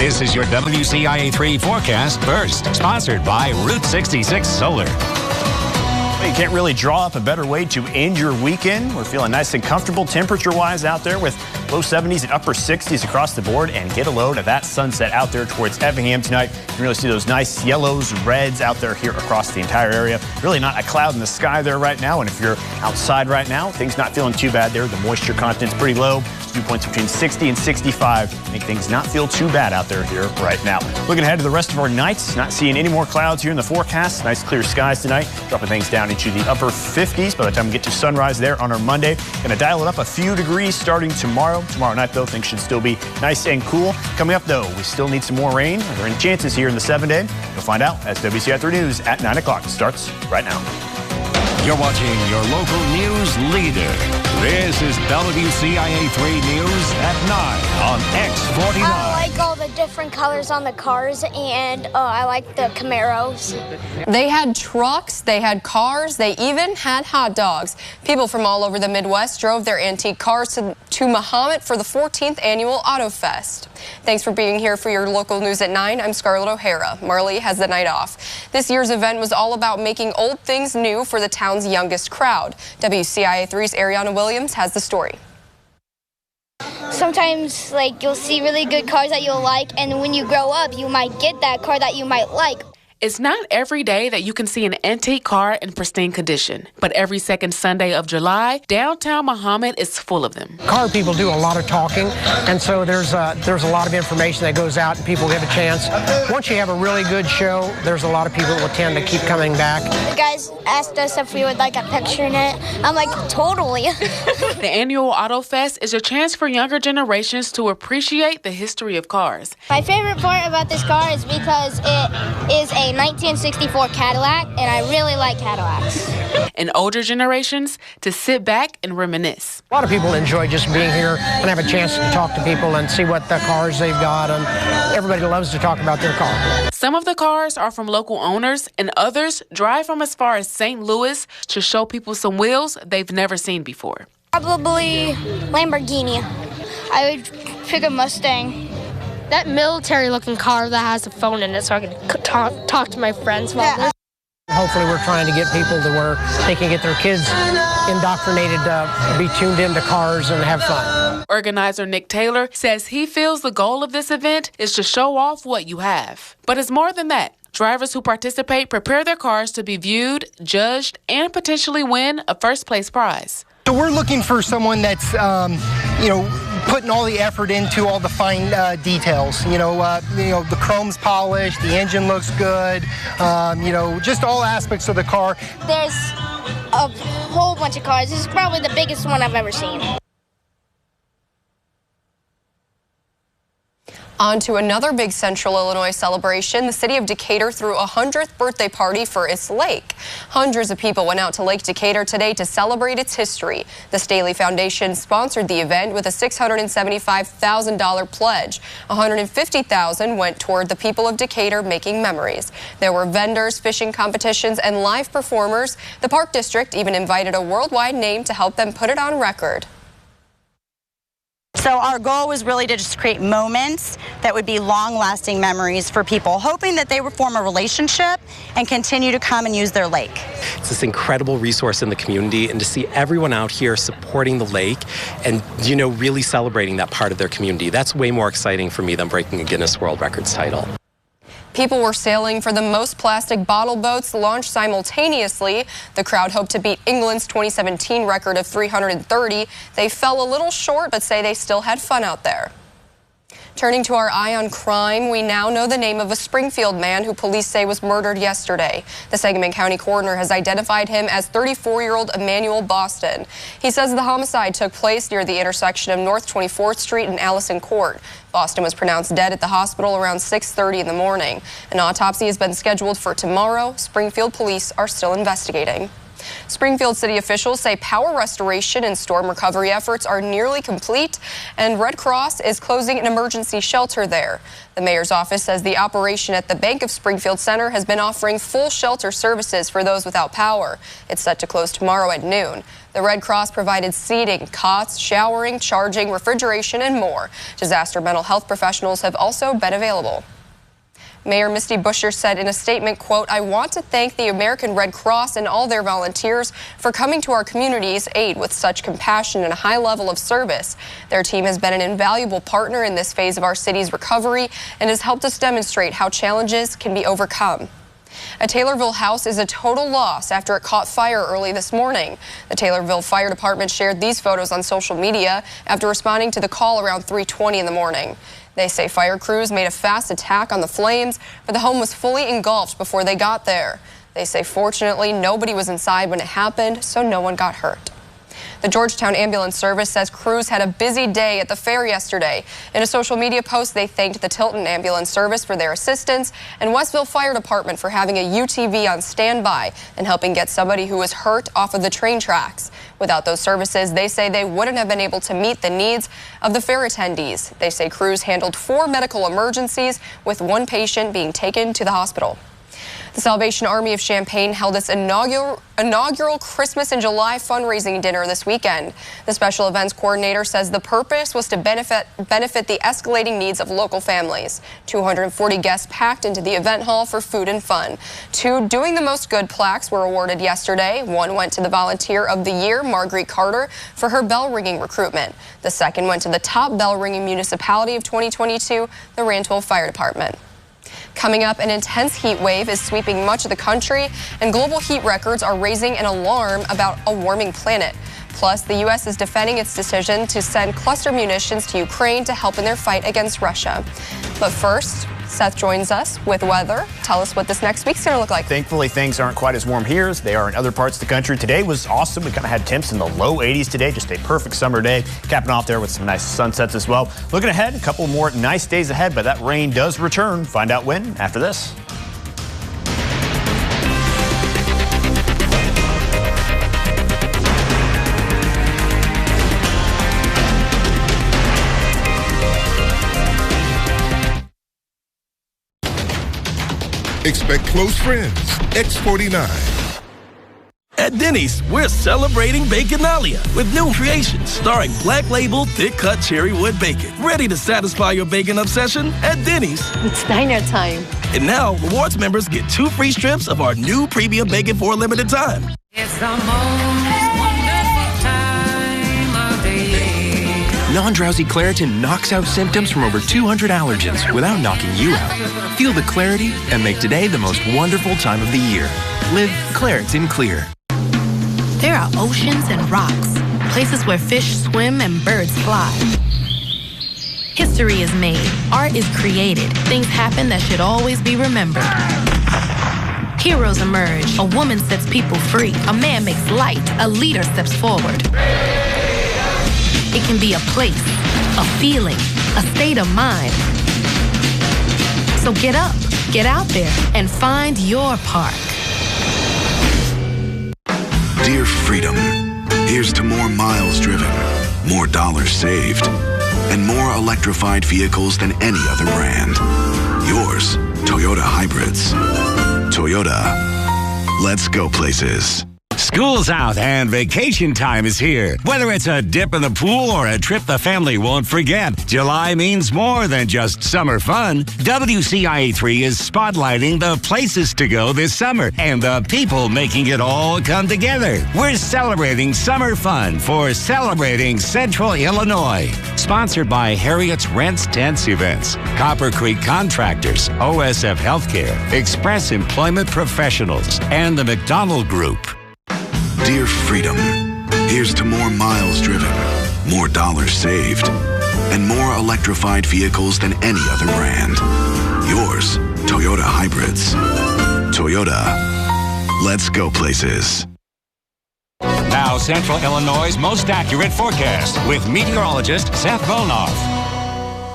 This is your WCIA 3 forecast first, sponsored by Route 66 Solar. You can't really draw up a better way to end your weekend. We're feeling nice and comfortable temperature-wise out there with low 70s and upper 60s across the board, and get a load of that sunset out there towards Effingham tonight. You can really see those nice yellows, reds out there here across the entire area. Really not a cloud in the sky there right now, and if you're outside right now, things not feeling too bad there. The moisture content's pretty low. Dew points between 60 and 65 make things not feel too bad out there here right now. Looking ahead to the rest of our nights, not seeing any more clouds here in the forecast. Nice clear skies tonight, dropping things down into the upper 50s by the time we get to sunrise there on our Monday. Going to dial it up a few degrees starting tomorrow. Tomorrow night, though, things should still be nice and cool. Coming up, though, we still need some more rain. Are there any chances here in the 7-day? You'll find out as WCIA 3 News at 9 o'clock starts right now. You're watching your local news leader. This is WCIA 3 News at 9 on X49. I like all the different colors on the cars, and I like the Camaros. They had trucks, they had cars, they even had hot dogs. People from all over the Midwest drove their antique cars to Mahomet for the 14th annual Auto Fest. Thanks for being here for your local news at 9. I'm Scarlett O'Hara. Marley has the night off. This year's event was all about making old things new for the town's youngest crowd. WCIA 3's Ariana Williams has the story. Sometimes, you'll see really good cars that you'll like, and when you grow up, you might get that car that you might like. It's not every day that you can see an antique car in pristine condition, but every second Sunday of July, downtown Mahomet is full of them. Car people do a lot of talking, and so there's a lot of information that goes out, and people get a chance. Once you have a really good show, there's a lot of people that will tend to keep coming back. The guys asked us if we would like a picture in it. I'm like, totally. The annual Auto Fest is a chance for younger generations to appreciate the history of cars. My favorite part about this car is because it is a 1964 Cadillac, and I really like Cadillacs. And older generations to sit back and reminisce. A lot of people enjoy just being here and have a chance to talk to people and see what the cars they've got, and everybody loves to talk about their car. Some of the cars are from local owners, and others drive from as far as St. Louis to show people some wheels they've never seen before. Probably Lamborghini. I would pick a Mustang. That military-looking car that has a phone in it so I can talk to my friends while they're... Hopefully we're trying to get people to where they can get their kids indoctrinated to be tuned into cars and have fun. Organizer Nick Taylor says he feels the goal of this event is to show off what you have. But it's more than that. Drivers who participate prepare their cars to be viewed, judged, and potentially win a first-place prize. So we're looking for someone that's, putting all the effort into all the fine details. The chrome's polished, the engine looks good, just all aspects of the car. There's a whole bunch of cars. This is probably the biggest one I've ever seen. On to another big Central Illinois celebration. The city of Decatur threw a 100th birthday party for its lake. Hundreds of people went out to Lake Decatur today to celebrate its history. The Staley Foundation sponsored the event with a $675,000 pledge. $150,000 went toward the people of Decatur making memories. There were vendors, fishing competitions, and live performers. The Park District even invited a worldwide name to help them put it on record. So our goal was really to just create moments that would be long-lasting memories for people, hoping that they would form a relationship and continue to come and use their lake. It's this incredible resource in the community, and to see everyone out here supporting the lake and, really celebrating that part of their community, that's way more exciting for me than breaking a Guinness World Records title. People were sailing for the most plastic bottle boats launched simultaneously. The crowd hoped to beat England's 2017 record of 330. They fell a little short, but say they still had fun out there. Turning to our eye on crime, we now know the name of a Springfield man who police say was murdered yesterday. The Sangamon County coroner has identified him as 34-year-old Emmanuel Boston. He says the homicide took place near the intersection of North 24th Street and Allison Court. Boston was pronounced dead at the hospital around 6:30 in the morning. An autopsy has been scheduled for tomorrow. Springfield police are still investigating. Springfield city officials say power restoration and storm recovery efforts are nearly complete, and Red Cross is closing an emergency shelter there. The mayor's office says the operation at the Bank of Springfield Center has been offering full shelter services for those without power. It's set to close tomorrow at noon. The Red Cross provided seating, cots, showering, charging, refrigeration, and more. Disaster mental health professionals have also been available. Mayor Misty Buscher said in a statement, quote, "I want to thank the American Red Cross and all their volunteers for coming to our community's aid with such compassion and a high level of service. Their team has been an invaluable partner in this phase of our city's recovery and has helped us demonstrate how challenges can be overcome." A Taylorville house is a total loss after it caught fire early this morning. The Taylorville Fire Department shared these photos on social media after responding to the call around 3:20 in the morning. They say fire crews made a fast attack on the flames, but the home was fully engulfed before they got there. They say fortunately nobody was inside when it happened, so no one got hurt. The Georgetown Ambulance Service says crews had a busy day at the fair yesterday. In a social media post, they thanked the Tilton Ambulance Service for their assistance and Westville Fire Department for having a UTV on standby and helping get somebody who was hurt off of the train tracks. Without those services, they say they wouldn't have been able to meet the needs of the fair attendees. They say crews handled 4 medical emergencies, with 1 patient being taken to the hospital. The Salvation Army of Champaign held its inaugural Christmas in July fundraising dinner this weekend. The special events coordinator says the purpose was to benefit the escalating needs of local families. 240 guests packed into the event hall for food and fun. 2 Doing the Most Good plaques were awarded yesterday. 1 went to the Volunteer of the Year, Marguerite Carter, for her bell ringing recruitment. The second went to the top bell ringing municipality of 2022, the Rantoul Fire Department. Coming up, an intense heat wave is sweeping much of the country, and global heat records are raising an alarm about a warming planet. Plus, the U.S. is defending its decision to send cluster munitions to Ukraine to help in their fight against Russia. But first, Seth joins us with weather. Tell us what this next week's going to look like. Thankfully, things aren't quite as warm here as they are in other parts of the country. Today was awesome. We kind of had temps in the low 80s today. Just a perfect summer day. Capping off there with some nice sunsets as well. Looking ahead, a couple more nice days ahead, but that rain does return. Find out when after this. Expect close friends. X49. At Denny's, we're celebrating Baconalia with new creations starring Black Label Thick Cut Cherry Wood Bacon. Ready to satisfy your bacon obsession? At Denny's. It's diner time. And now, rewards members get 2 free strips of our new premium bacon for a limited time. It's the most wonderful time of the year. Non-drowsy Claritin knocks out symptoms from over 200 allergens without knocking you out. Feel the clarity and make today the most wonderful time of the year. Live Claritin Clear. There are oceans and rocks, places where fish swim and birds fly. History is made, art is created, things happen that should always be remembered. Heroes emerge, a woman sets people free, a man makes light, a leader steps forward. It can be a place, a feeling, a state of mind. So get up, get out there, and find your park. Dear Freedom, here's to more miles driven, more dollars saved, and more electrified vehicles than any other brand. Yours, Toyota Hybrids. Toyota, let's go places. School's out and vacation time is here. Whether it's a dip in the pool or a trip the family won't forget, July means more than just summer fun. WCIA 3 is spotlighting the places to go this summer and the people making it all come together. We're celebrating summer fun for Celebrating Central Illinois. Sponsored by Harriet's Rents Tents Events, Copper Creek Contractors, OSF Healthcare, Express Employment Professionals, and the McDonald Group. Dear Freedom, here's to more miles driven, more dollars saved, and more electrified vehicles than any other brand. Yours, Toyota Hybrids. Toyota, let's go places. Now, Central Illinois' most accurate forecast with meteorologist Seth Volnoff.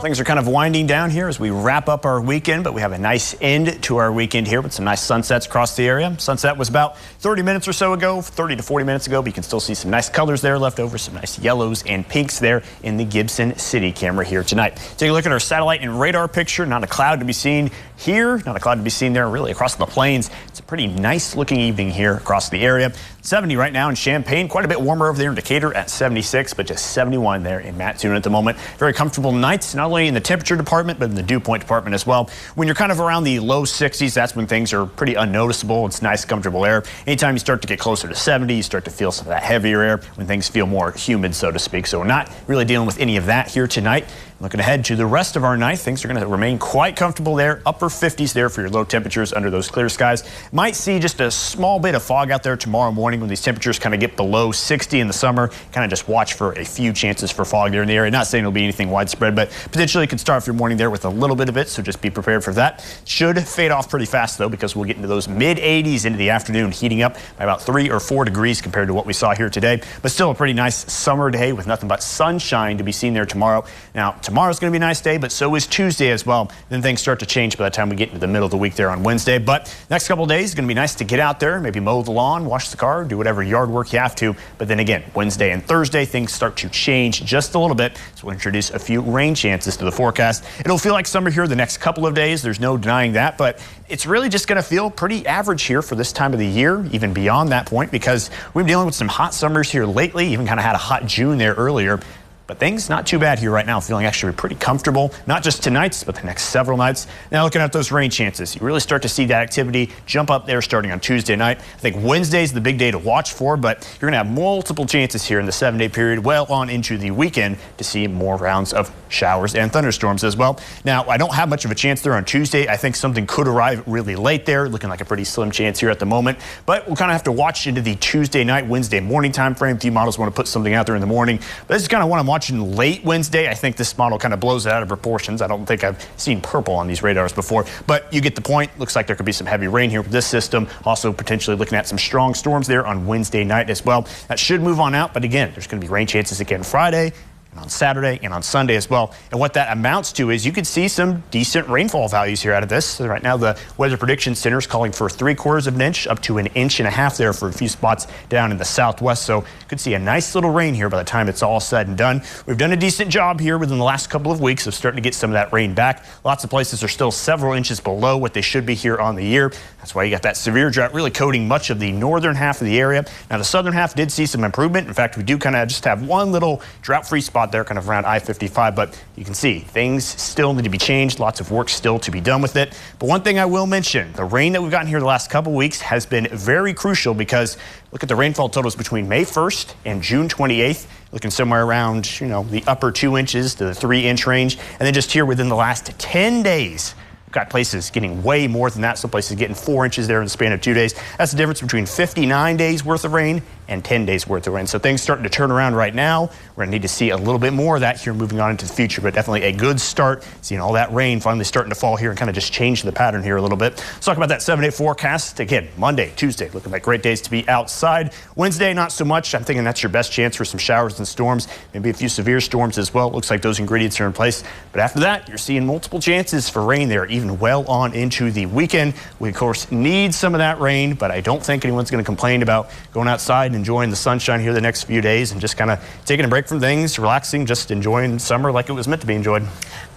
Things are kind of winding down here as we wrap up our weekend, but we have a nice end to our weekend here with some nice sunsets across the area. Sunset was about 30 minutes or so ago, 30 to 40 minutes ago, but you can still see some nice colors there left over, some nice yellows and pinks there in the Gibson City camera here tonight. Take a look at our satellite and radar picture. Not a cloud to be seen here, not a cloud to be seen there, really across the plains. It's a pretty nice looking evening here across the area. 70 right now in Champaign. Quite a bit warmer over there in Decatur at 76, but just 71 there in Mattoon at the moment. Very comfortable nights, not only in the temperature department, but in the dew point department as well. When you're kind of around the low 60s, that's when things are pretty unnoticeable. It's nice, comfortable air. Anytime you start to get closer to 70, you start to feel some of that heavier air when things feel more humid, so to speak. So we're not really dealing with any of that here tonight. Looking ahead to the rest of our night, things are going to remain quite comfortable there. Upper 50s there for your low temperatures under those clear skies. Might see just a small bit of fog out there tomorrow morning when these temperatures kind of get below 60 in the summer. Kind of just watch for a few chances for fog there in the area. Not saying it'll be anything widespread, but potentially could start off your morning there with a little bit of it, so just be prepared for that. Should fade off pretty fast, though, because we'll get into those mid-80s into the afternoon, heating up by about 3 or 4 degrees compared to what we saw here today. But still a pretty nice summer day with nothing but sunshine to be seen there tomorrow. Now, tomorrow's going to be a nice day, but so is Tuesday as well. Then things start to change by the time we get into the middle of the week there on Wednesday. But next couple of days is going to be nice to get out there, maybe mow the lawn, wash the car, do whatever yard work you have to. But then again, Wednesday and Thursday, things start to change just a little bit. So we'll introduce a few rain chances to the forecast. It'll feel like summer here the next couple of days. There's no denying that, but it's really just going to feel pretty average here for this time of the year, even beyond that point, because we've been dealing with some hot summers here lately, even kind of had a hot June there earlier. But things not too bad here right now, feeling actually pretty comfortable, not just tonight's, but the next several nights. Now looking at those rain chances, you really start to see that activity jump up there starting on Tuesday night. I think Wednesday's the big day to watch for, but you're going to have multiple chances here in the 7-day period, well on into the weekend, to see more rounds of showers and thunderstorms as well. Now, I don't have much of a chance there on Tuesday. I think something could arrive really late there, looking like a pretty slim chance here at the moment. But we'll kind of have to watch into the Tuesday night, Wednesday morning time frame. A few models want to put something out there in the morning. But this is kind of what I'm watching late Wednesday. I think this model kind of blows it out of proportions. I don't think I've seen purple on these radars before, but you get the point. Looks like there could be some heavy rain here with this system. Also potentially looking at some strong storms there on Wednesday night as well. That should move on out, but again, there's going to be rain chances again Friday, and on Saturday and on Sunday as well. And what that amounts to is you could see some decent rainfall values here out of this. So right now the Weather Prediction Center is calling for 3/4 of an inch up to 1.5 inches there for a few spots down in the southwest. So could see a nice little rain here by the time it's all said and done. We've done a decent job here within the last couple of weeks of starting to get some of that rain back. Lots of places are still several inches below what they should be here on the year. That's why you got that severe drought really coating much of the northern half of the area. Now the southern half did see some improvement. In fact, we do kind of just have one little drought-free spot there kind of around I-55, but you can see things still need to be changed. Lots of work still to be done with it. But one thing I will mention, the rain that we've gotten here the last couple weeks has been very crucial, because look at the rainfall totals between May 1st and June 28th. Looking somewhere around, the upper 2 inches to the 3-inch range. And then just here within the last 10 days, got places getting way more than that. Some places getting 4 inches there in the span of 2 days. That's the difference between 59 days worth of rain and 10 days worth of rain. So things starting to turn around right now. We're going to need to see a little bit more of that here moving on into the future, but definitely a good start. Seeing all that rain finally starting to fall here and kind of just change the pattern here a little bit. Let's talk about that 7-day forecast. Again, Monday, Tuesday, looking like great days to be outside. Wednesday, not so much. I'm thinking that's your best chance for some showers and storms, maybe a few severe storms as well. Looks like those ingredients are in place. But after that, you're seeing multiple chances for rain there, even well on into the weekend. We, of course, need some of that rain, but I don't think anyone's going to complain about going outside and enjoying the sunshine here the next few days and just kind of taking a break from things, relaxing, just enjoying summer like it was meant to be enjoyed.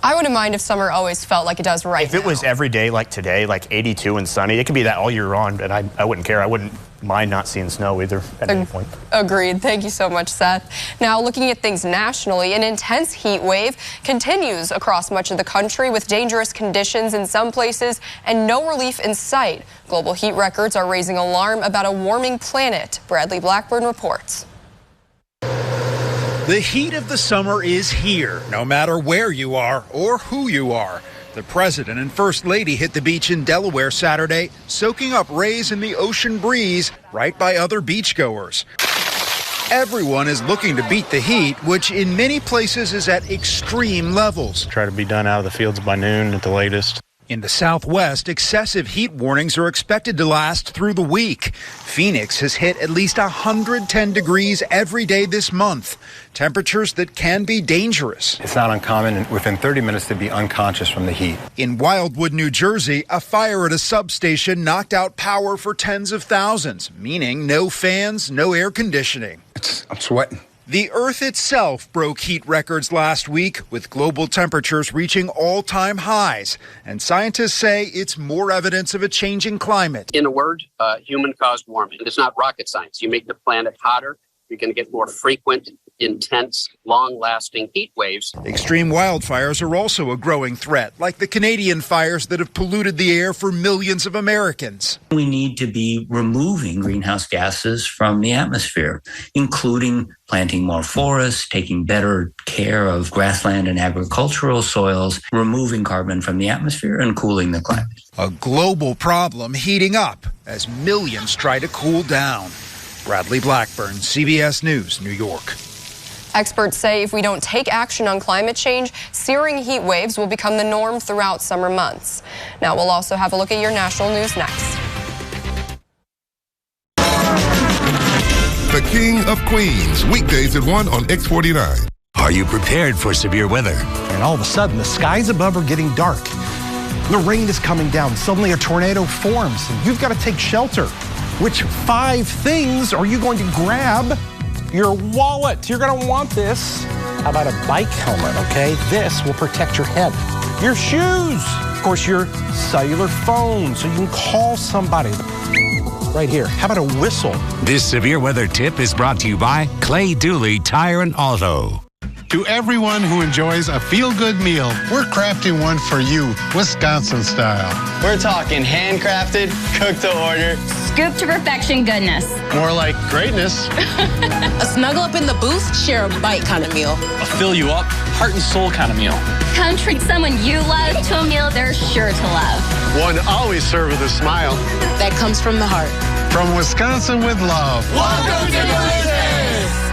I wouldn't mind if summer always felt like it does right now. If it was every day like today, like 82 and sunny, it could be that all year round, and I wouldn't care. I wouldn't mind not seeing snow either at any point. Agreed. Thank you so much, Seth. Now, looking at things nationally, an intense heat wave continues across much of the country with dangerous conditions in some places and no relief in sight. Global heat records are raising alarm about a warming planet. Bradley Blackburn reports. The heat of the summer is here, no matter where you are or who you are. The president and first lady hit the beach in Delaware Saturday, soaking up rays in the ocean breeze right by other beachgoers. Everyone is looking to beat the heat, which in many places is at extreme levels. Try to be done out of the fields by noon at the latest. In the Southwest, excessive heat warnings are expected to last through the week. Phoenix has hit at least 110 degrees every day this month, temperatures that can be dangerous. It's not uncommon within 30 minutes to be unconscious from the heat. In Wildwood, New Jersey, a fire at a substation knocked out power for tens of thousands, meaning no fans, no air conditioning. I'm sweating. The Earth itself broke heat records last week, with global temperatures reaching all-time highs. And scientists say it's more evidence of a changing climate. In a word, human-caused warming. It's not rocket science. You make the planet hotter, you're going to get more frequent, intense, long-lasting heat waves. Extreme wildfires are also a growing threat, like the Canadian fires that have polluted the air for millions of Americans. We need to be removing greenhouse gases from the atmosphere, including planting more forests, taking better care of grassland and agricultural soils, removing carbon from the atmosphere, and cooling the climate. A global problem heating up as millions try to cool down. Bradley Blackburn, CBS News, New York. Experts say if we don't take action on climate change, searing heat waves will become the norm throughout summer months. Now we'll also have a look at your national news next. The King of Queens, weekdays at 1 on X49. Are you prepared for severe weather? And all of a sudden, the skies above are getting dark. The rain is coming down. Suddenly a tornado forms, and you've got to take shelter. Which 5 things are you going to grab? Your wallet. You're going to want this. How about a bike helmet, okay? This will protect your head. Your shoes. Of course, your cellular phone, so you can call somebody. Right here. How about a whistle? This severe weather tip is brought to you by Clay Dooley Tire and Auto. To everyone who enjoys a feel-good meal, we're crafting one for you, Wisconsin style. We're talking handcrafted, cooked to order, scoop to perfection goodness. More like greatness. A snuggle up in the booth, share a bite kind of meal. A fill you up, heart and soul kind of meal. Come treat someone you love to a meal they're sure to love. One always served with a smile. That comes from the heart. From Wisconsin with love. Welcome to Delicious!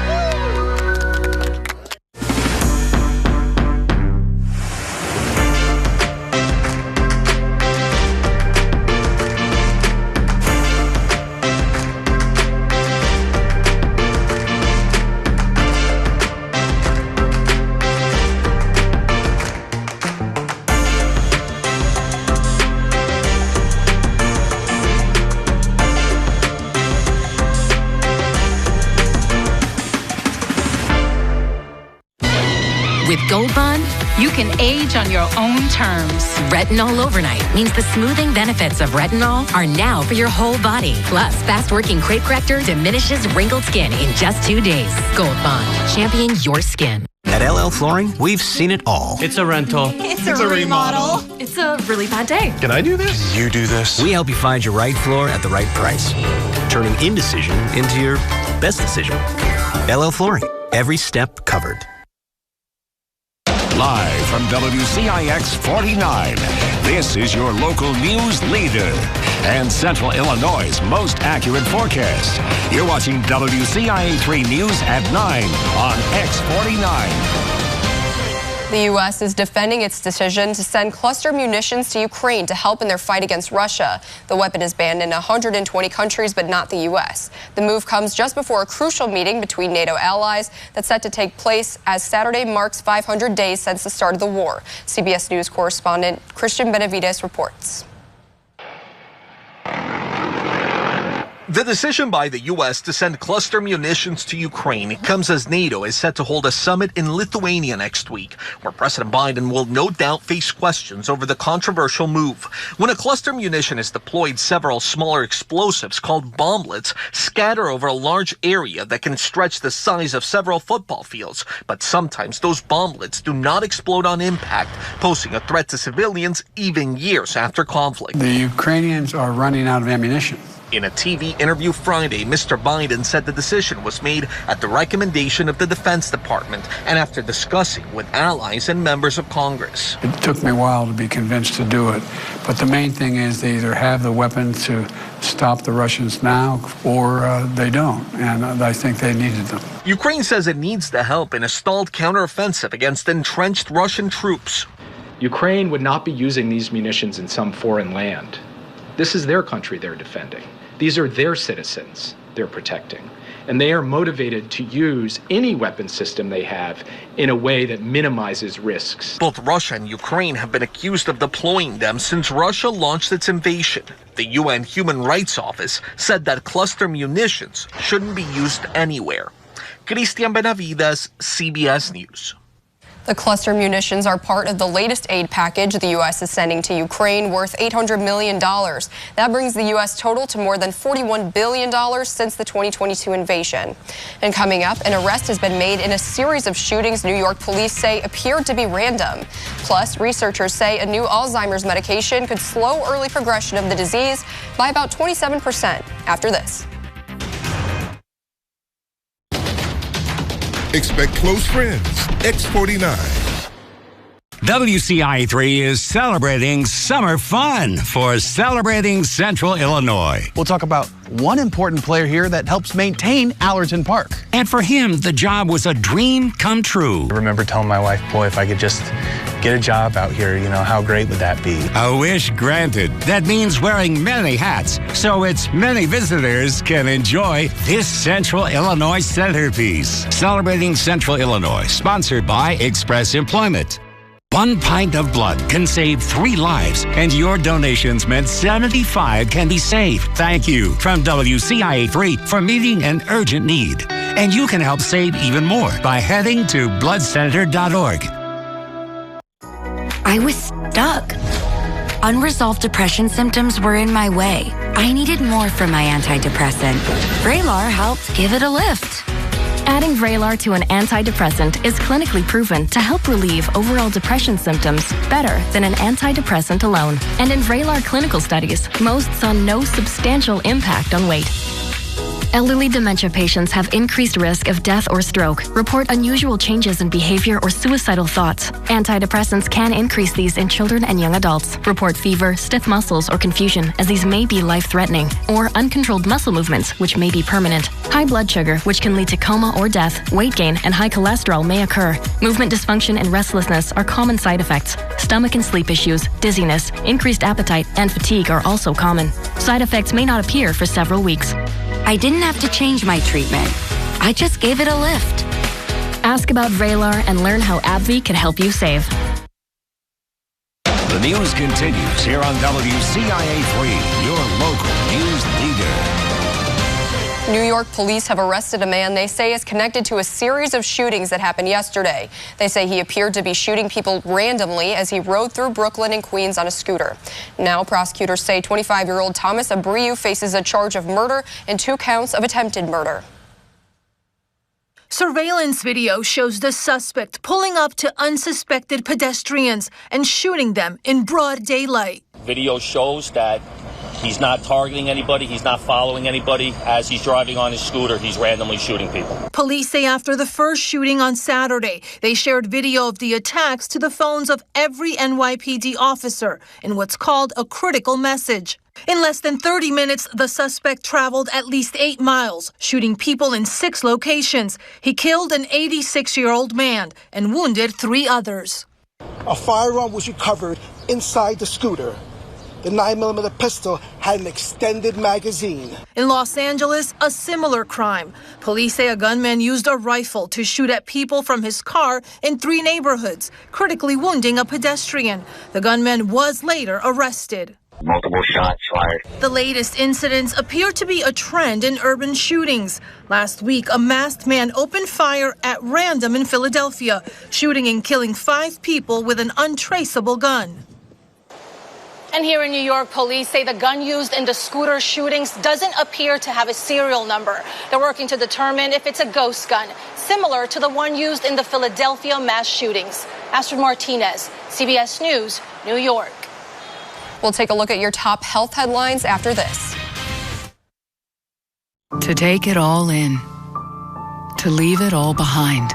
With Gold Bond, you can age on your own terms. Retinol Overnight means the smoothing benefits of retinol are now for your whole body. Plus, fast-working crepe corrector diminishes wrinkled skin in just 2 days. Gold Bond, champion your skin. At LL Flooring, we've seen it all. It's a rental. It's a remodel. It's a really bad day. Can I do this? You do this. We help you find your right floor at the right price, turning indecision into your best decision. LL Flooring, every step covered. Live from WCIX 49, this is your local news leader and Central Illinois' most accurate forecast. You're watching WCIA 3 News at 9 on X49. The U.S. is defending its decision to send cluster munitions to Ukraine to help in their fight against Russia. The weapon is banned in 120 countries, but not the U.S. The move comes just before a crucial meeting between NATO allies that's set to take place as Saturday marks 500 days since the start of the war. CBS News correspondent Christian Benavides reports. The decision by the U.S. to send cluster munitions to Ukraine comes as NATO is set to hold a summit in Lithuania next week, where President Biden will no doubt face questions over the controversial move. When a cluster munition is deployed, several smaller explosives called bomblets scatter over a large area that can stretch the size of several football fields. But sometimes those bomblets do not explode on impact, posing a threat to civilians even years after conflict. The Ukrainians are running out of ammunition. In a TV interview Friday, Mr. Biden said the decision was made at the recommendation of the Defense Department and after discussing with allies and members of Congress. It took me a while to be convinced to do it, but the main thing is they either have the weapons to stop the Russians now or they don't, and I think they needed them. Ukraine says it needs the help in a stalled counteroffensive against entrenched Russian troops. Ukraine would not be using these munitions in some foreign land. This is their country they're defending. These are their citizens they're protecting. And they are motivated to use any weapon system they have in a way that minimizes risks. Both Russia and Ukraine have been accused of deploying them since Russia launched its invasion. The UN Human Rights Office said that cluster munitions shouldn't be used anywhere. Christian Benavides, CBS News. The cluster munitions are part of the latest aid package the U.S. is sending to Ukraine, worth $800 million. That brings the U.S. total to more than $41 billion since the 2022 invasion. And coming up, an arrest has been made in a series of shootings New York police say appeared to be random. Plus, researchers say a new Alzheimer's medication could slow early progression of the disease by about 27%. After this. Expect close friends. X49. WCIA 3 is celebrating summer fun for Celebrating Central Illinois. We'll talk about one important player here that helps maintain Allerton Park. And for him, the job was a dream come true. I remember telling my wife, boy, if I could just get a job out here, how great would that be? A wish granted. That means wearing many hats, so its many visitors can enjoy this Central Illinois centerpiece. Celebrating Central Illinois, sponsored by Express Employment. 1 pint of blood can save 3 lives, and your donations meant 75 can be saved. Thank you from WCIA 3 for meeting an urgent need. And you can help save even more by heading to bloodcenter.org. I was stuck. Unresolved depression symptoms were in my way. I needed more from my antidepressant. Vraylar helped give it a lift. Adding Vraylar to an antidepressant is clinically proven to help relieve overall depression symptoms better than an antidepressant alone. And in Vraylar clinical studies, most saw no substantial impact on weight. Elderly dementia patients have increased risk of death or stroke, report unusual changes in behavior or suicidal thoughts. Antidepressants can increase these in children and young adults, report fever, stiff muscles, or confusion, as these may be life-threatening, or uncontrolled muscle movements, which may be permanent. High blood sugar, which can lead to coma or death, weight gain, and high cholesterol may occur. Movement dysfunction and restlessness are common side effects. Stomach and sleep issues, dizziness, increased appetite, and fatigue are also common. Side effects may not appear for several weeks. I didn't have to change my treatment. I just gave it a lift. Ask about Vraylar and learn how AbbVie can help you save. The news continues here on WCIA 3, your local news leader. New York police have arrested a man they say is connected to a series of shootings that happened yesterday. They say he appeared to be shooting people randomly as he rode through Brooklyn and Queens on a scooter. Now prosecutors say 25-year-old Thomas Abreu faces a charge of murder and 2 counts of attempted murder. Surveillance video shows the suspect pulling up to unsuspected pedestrians and shooting them in broad daylight. Video shows that he's not targeting anybody. He's not following anybody. As he's driving on his scooter, he's randomly shooting people. Police say after the first shooting on Saturday, they shared video of the attacks to the phones of every NYPD officer in what's called a critical message. In less than 30 minutes, the suspect traveled at least 8 miles, shooting people in 6 locations. He killed an 86-year-old man and wounded 3 others. A firearm was recovered inside the scooter. The 9mm pistol had an extended magazine. In Los Angeles, a similar crime. Police say a gunman used a rifle to shoot at people from his car in 3 neighborhoods, critically wounding a pedestrian. The gunman was later arrested. Multiple shots fired. The latest incidents appear to be a trend in urban shootings. Last week, a masked man opened fire at random in Philadelphia, shooting and killing 5 people with an untraceable gun. And here in New York, police say the gun used in the scooter shootings doesn't appear to have a serial number. They're working to determine if it's a ghost gun, similar to the one used in the Philadelphia mass shootings. Astrid Martinez, CBS News, New York. We'll take a look at your top health headlines after this. To take it all in. To leave it all behind.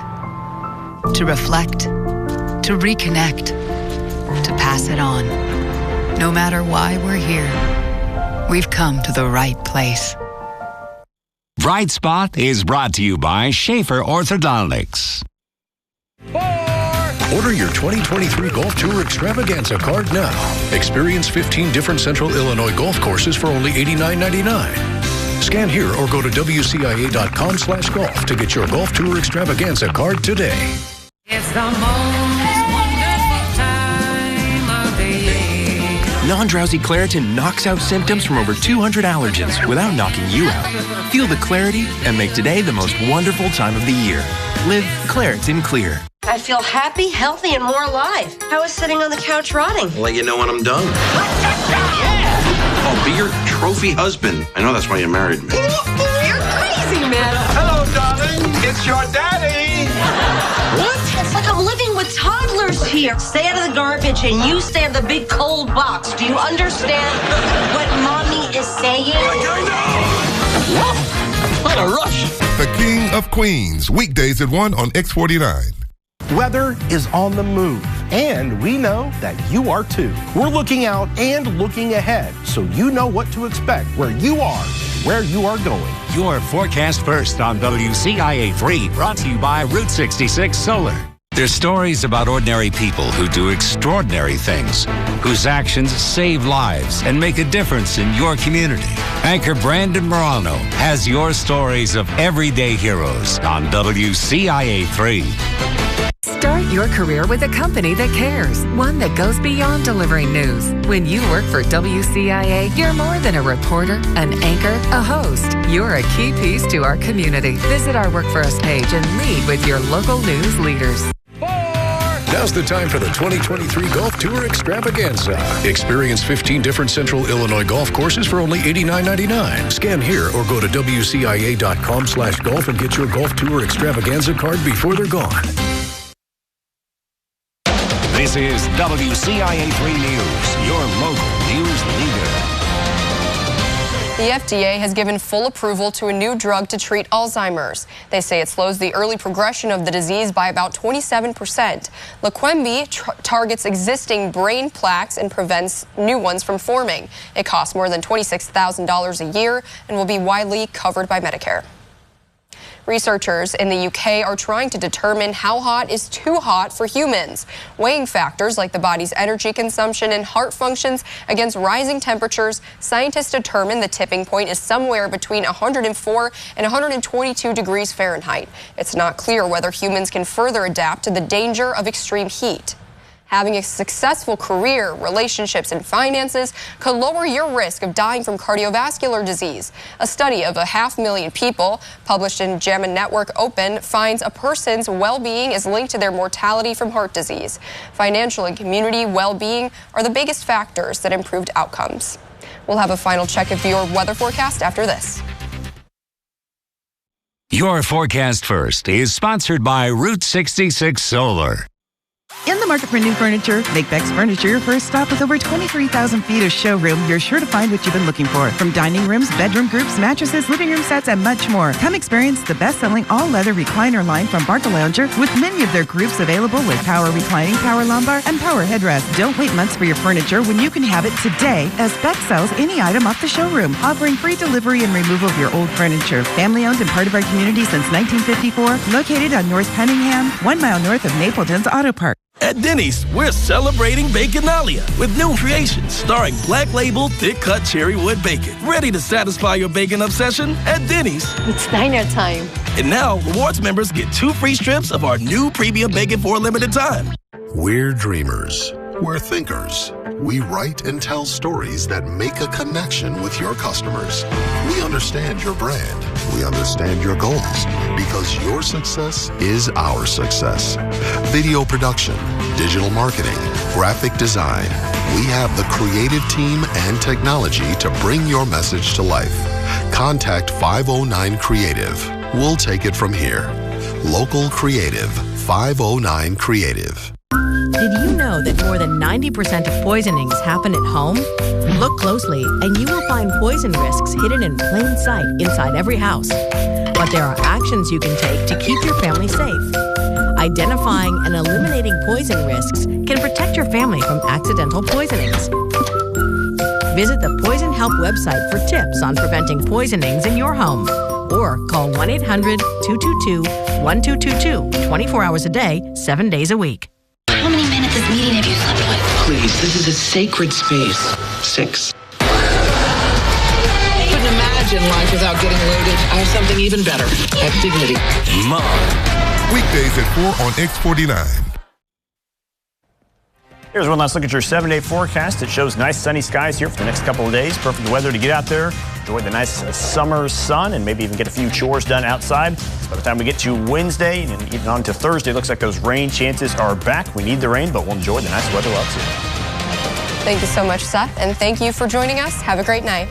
To reflect. To reconnect. To pass it on. No matter why we're here, we've come to the right place. Bright Spot is brought to you by Schaefer Orthodontics. Order your 2023 Golf Tour Extravaganza card now. Experience 15 different Central Illinois golf courses for only $89.99. Scan here or go to WCIA.com/golf to get your Golf Tour Extravaganza card today. It's the most wonderful time of the year. Non-drowsy Claritin knocks out symptoms from over 200 allergens without knocking you out. Feel the clarity and make today the most wonderful time of the year. Live Claritin Clear. I feel happy, healthy, and more alive. I was sitting on the couch rotting. I'll let you know when I'm done. I'll be your trophy husband. I know that's why you married me. You're crazy, man. Hello, darling. It's your daddy. What? It's like I'm living with toddlers here. Stay out of the garbage and you stay in the big cold box. Do you understand what mommy is saying? I know. What a rush. The King of Queens, weekdays at 1 on X49. Weather is on the move, and we know that you are too. We're looking out and looking ahead, so you know what to expect where you are and where you are going. Your forecast first on WCIA 3, brought to you by Route 66 Solar. There's stories about ordinary people who do extraordinary things, whose actions save lives and make a difference in your community. Anchor Brandon Morano has your stories of everyday heroes on WCIA 3. Start your career with a company that cares, one that goes beyond delivering news. When you work for WCIA, you're more than a reporter, an anchor, a host. You're a key piece to our community. Visit our Work For Us page and lead with your local news leaders. Now's the time for the 2023 Golf Tour Extravaganza. Experience 15 different Central Illinois golf courses for only $89.99. Scan here or go to WCIA.com/golf and get your Golf Tour Extravaganza card before they're gone. This is WCIA 3 News, your local news leader. The FDA has given full approval to a new drug to treat Alzheimer's. They say it slows the early progression of the disease by about 27%. Leqembi targets existing brain plaques and prevents new ones from forming. It costs more than $26,000 a year and will be widely covered by Medicare. Researchers in the UK are trying to determine how hot is too hot for humans, weighing factors like the body's energy consumption and heart functions against rising temperatures. Scientists determine the tipping point is somewhere between 104 and 122 degrees Fahrenheit. It's not clear whether humans can further adapt to the danger of extreme heat. Having a successful career, relationships, and finances could lower your risk of dying from cardiovascular disease. A study of 500,000 people published in JAMA Network Open finds a person's well-being is linked to their mortality from heart disease. Financial and community well-being are the biggest factors that improved outcomes. We'll have a final check of your weather forecast after this. Your forecast first is sponsored by Route 66 Solar. In the market for new furniture, make Beck's Furniture your first stop. With over 23,000 feet of showroom, you're sure to find what you've been looking for. From dining rooms, bedroom groups, mattresses, living room sets, and much more. Come experience the best-selling all-leather recliner line from Barcalounger, with many of their groups available with power reclining, power lumbar, and power headrest. Don't wait months for your furniture when you can have it today, as Beck sells any item off the showroom, offering free delivery and removal of your old furniture. Family-owned and part of our community since 1954, located on North Cunningham, 1 mile north of Napleton's Auto Park. At Denny's, we're celebrating Baconalia with new creations starring Black Label Thick Cut Cherry Wood Bacon. Ready to satisfy your bacon obsession? At Denny's. It's diner time. And now, rewards members get 2 free strips of our new premium bacon for a limited time. We're dreamers. We're thinkers. We write and tell stories that make a connection with your customers. We understand your brand. We understand your goals, because your success is our success. Video production, digital marketing, graphic design. We have the creative team and technology to bring your message to life. Contact 509 Creative. We'll take it from here. Local Creative, 509 Creative. Did you know that more than 90% of poisonings happen at home? Look closely and you will find poison risks hidden in plain sight inside every house. But there are actions you can take to keep your family safe. Identifying and eliminating poison risks can protect your family from accidental poisonings. Visit the Poison Help website for tips on preventing poisonings in your home. Or call 1-800-222-1222 24 hours a day, 7 days a week. How many minutes this meeting have you slept with? Please, this is a sacred space. 6. Couldn't imagine life without getting loaded. I have something even better. At Dignity. Mom. Weekdays at 4 on X49. Here's one last look at your 7-day forecast. It shows nice sunny skies here for the next couple of days. Perfect weather to get out there, enjoy the nice summer sun, and maybe even get a few chores done outside. So by the time we get to Wednesday and even on to Thursday, it looks like those rain chances are back. We need the rain, but we'll enjoy the nice weather we'll have soon. Thank you so much, Seth, and thank you for joining us. Have a great night.